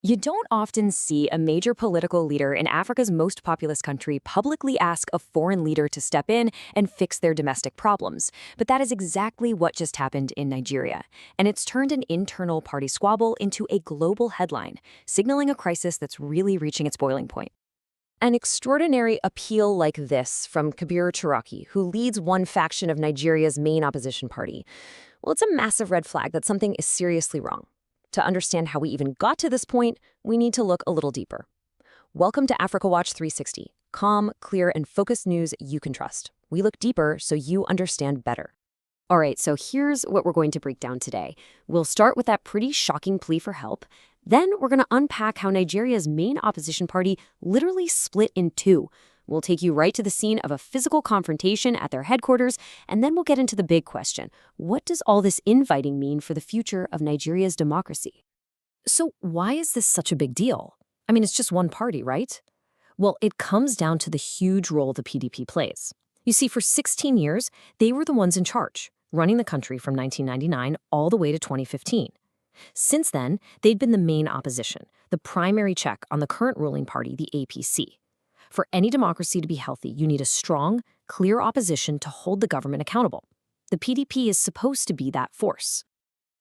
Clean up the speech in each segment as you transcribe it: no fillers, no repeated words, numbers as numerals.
You don't often see a major political leader in Africa's most populous country publicly ask a foreign leader to step in and fix their domestic problems. But that is exactly what just happened in Nigeria. And it's turned an internal party squabble into a global headline, signaling a crisis that's really reaching its boiling point. An extraordinary appeal like this from Kabiru Turaki, who leads one faction of Nigeria's main opposition party, well, it's a massive red flag that something is seriously wrong. To understand how we even got to this point, we need to look a little deeper. Welcome to Africa Watch 360, calm, clear, and focused news you can trust. We look deeper so you understand better. All right, so here's what we're going to break down today. We'll start with that pretty shocking plea for help. Then we're going to unpack how Nigeria's main opposition party literally split in two. We'll take you right to the scene of a physical confrontation at their headquarters, and then we'll get into the big question. What does all this infighting mean for the future of Nigeria's democracy? So why is this such a big deal? I mean, it's just one party, right? Well, it comes down to the huge role the PDP plays. You see, for 16 years, they were the ones in charge, running the country from 1999 all the way to 2015. Since then, they'd been the main opposition, the primary check on the current ruling party, the APC. For any democracy to be healthy, you need a strong, clear opposition to hold the government accountable. The PDP is supposed to be that force.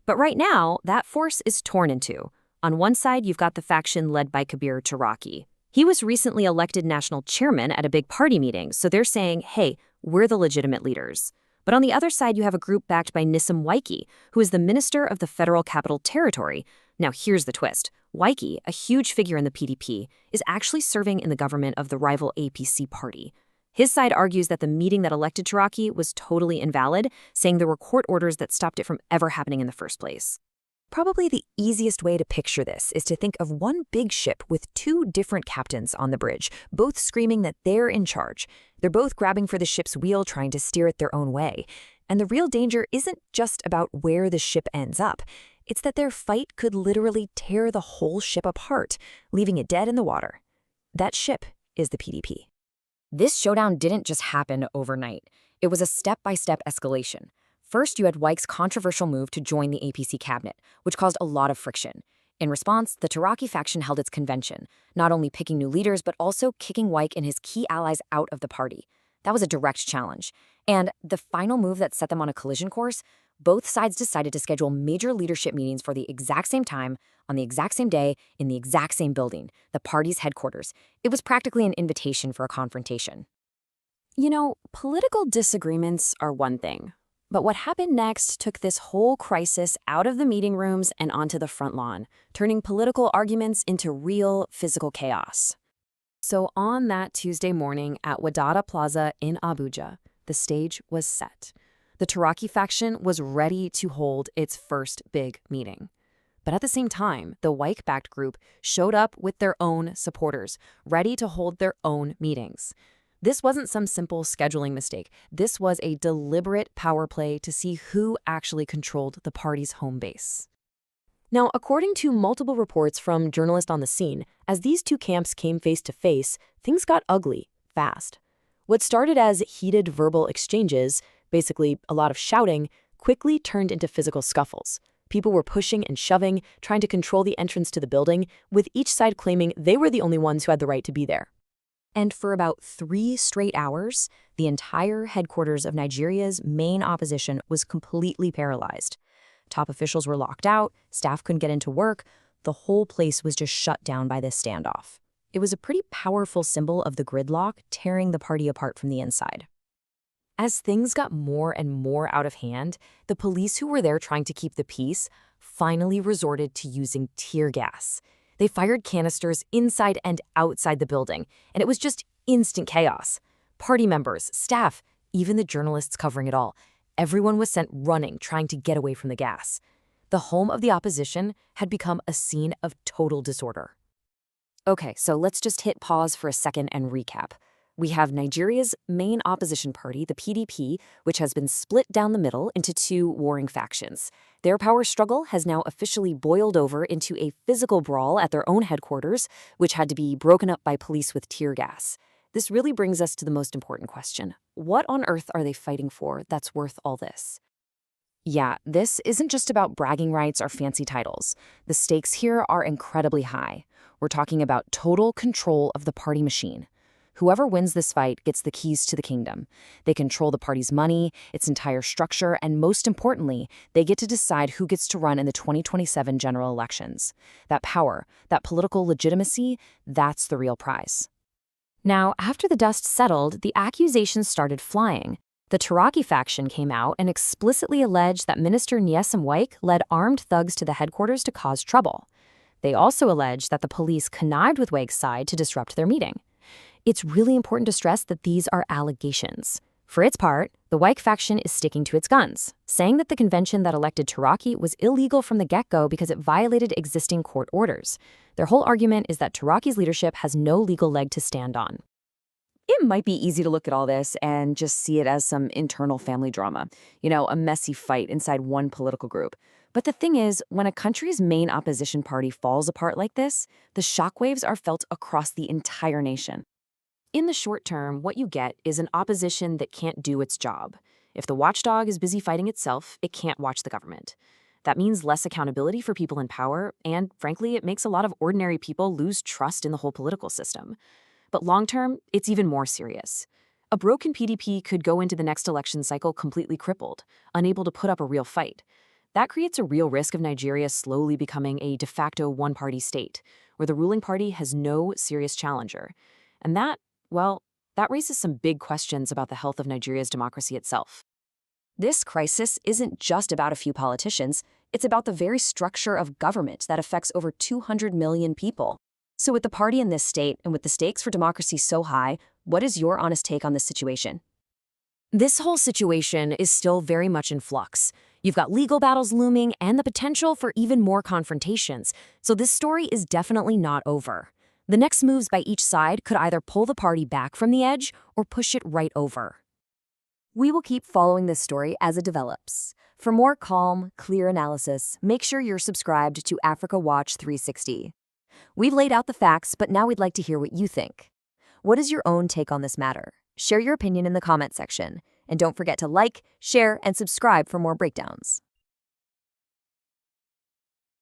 But right now, that force is torn in two. On one side, you've got the faction led by Kabiru Turaki. He was recently elected national chairman at a big party meeting, so they're saying, hey, we're the legitimate leaders. But on the other side, you have a group backed by Nyesom Wike, who is the Minister of the Federal Capital Territory. Now, here's the twist. Wike, a huge figure in the PDP, is actually serving in the government of the rival APC party. His side argues that the meeting that elected Turaki was totally invalid, saying there were court orders that stopped it from ever happening in the first place. Probably the easiest way to picture this is to think of one big ship with two different captains on the bridge, both screaming that they're in charge. They're both grabbing for the ship's wheel, trying to steer it their own way. And the real danger isn't just about where the ship ends up. It's that their fight could literally tear the whole ship apart, leaving it dead in the water. That ship is the PDP. This showdown didn't just happen overnight. It was a step-by-step escalation. First, you had Wike's controversial move to join the APC cabinet, which caused a lot of friction. In response, the Turaki faction held its convention, not only picking new leaders, but also kicking Wike and his key allies out of the party. That was a direct challenge. And the final move that set them on a collision course, both sides decided to schedule major leadership meetings for the exact same time, on the exact same day, in the exact same building, the party's headquarters. It was practically an invitation for a confrontation. You know, political disagreements are one thing. But what happened next took this whole crisis out of the meeting rooms and onto the front lawn, turning political arguments into real physical chaos. So on that Tuesday morning at Wadata Plaza in Abuja, the stage was set. The Turaki faction was ready to hold its first big meeting. But at the same time, the Wike-backed group showed up with their own supporters, ready to hold their own meetings. This wasn't some simple scheduling mistake. This was a deliberate power play to see who actually controlled the party's home base. Now, according to multiple reports from journalists on the scene, as these two camps came face to face, things got ugly fast. What started as heated verbal exchanges, basically a lot of shouting, quickly turned into physical scuffles. People were pushing and shoving, trying to control the entrance to the building, with each side claiming they were the only ones who had the right to be there. And for about 3 straight hours, the entire headquarters of Nigeria's main opposition was completely paralyzed. Top officials were locked out, staff couldn't get into work, the whole place was just shut down by this standoff. It was a pretty powerful symbol of the gridlock tearing the party apart from the inside. As things got more and more out of hand, the police who were there trying to keep the peace finally resorted to using tear gas. They fired canisters inside and outside the building, and it was just instant chaos. Party members, staff, even the journalists covering it all, everyone was sent running, trying to get away from the gas. The home of the opposition had become a scene of total disorder. Okay, so let's just hit pause for a second and recap. We have Nigeria's main opposition party, the PDP, which has been split down the middle into two warring factions. Their power struggle has now officially boiled over into a physical brawl at their own headquarters, which had to be broken up by police with tear gas. This really brings us to the most important question. What on earth are they fighting for that's worth all this? Yeah, this isn't just about bragging rights or fancy titles. The stakes here are incredibly high. We're talking about total control of the party machine. Whoever wins this fight gets the keys to the kingdom. They control the party's money, its entire structure, and most importantly, they get to decide who gets to run in the 2027 general elections. That power, that political legitimacy, that's the real prize. Now, after the dust settled, the accusations started flying. The Turaki faction came out and explicitly alleged that Minister Nyesom Wike led armed thugs to the headquarters to cause trouble. They also alleged that the police connived with Wike's side to disrupt their meeting. It's really important to stress that these are allegations. For its part, the Wike faction is sticking to its guns, saying that the convention that elected Turaki was illegal from the get-go because it violated existing court orders. Their whole argument is that Turaki's leadership has no legal leg to stand on. It might be easy to look at all this and just see it as some internal family drama, a messy fight inside one political group. But the thing is, when a country's main opposition party falls apart like this, the shockwaves are felt across the entire nation. In the short term, what you get is an opposition that can't do its job. If the watchdog is busy fighting itself, it can't watch the government. That means less accountability for people in power, and frankly, it makes a lot of ordinary people lose trust in the whole political system. But long-term, it's even more serious. A broken PDP could go into the next election cycle completely crippled, unable to put up a real fight. That creates a real risk of Nigeria slowly becoming a de facto one-party state, where the ruling party has no serious challenger. And that raises some big questions about the health of Nigeria's democracy itself. This crisis isn't just about a few politicians, it's about the very structure of government that affects over 200 million people. So with the party in this state and with the stakes for democracy so high, what is your honest take on this situation? This whole situation is still very much in flux. You've got legal battles looming and the potential for even more confrontations, so this story is definitely not over. The next moves by each side could either pull the party back from the edge or push it right over. We will keep following this story as it develops. For more calm, clear analysis, make sure you're subscribed to Africa Watch 360. We've laid out the facts, but now we'd like to hear what you think. What is your own take on this matter? Share your opinion in the comment section. And don't forget to like, share, and subscribe for more breakdowns.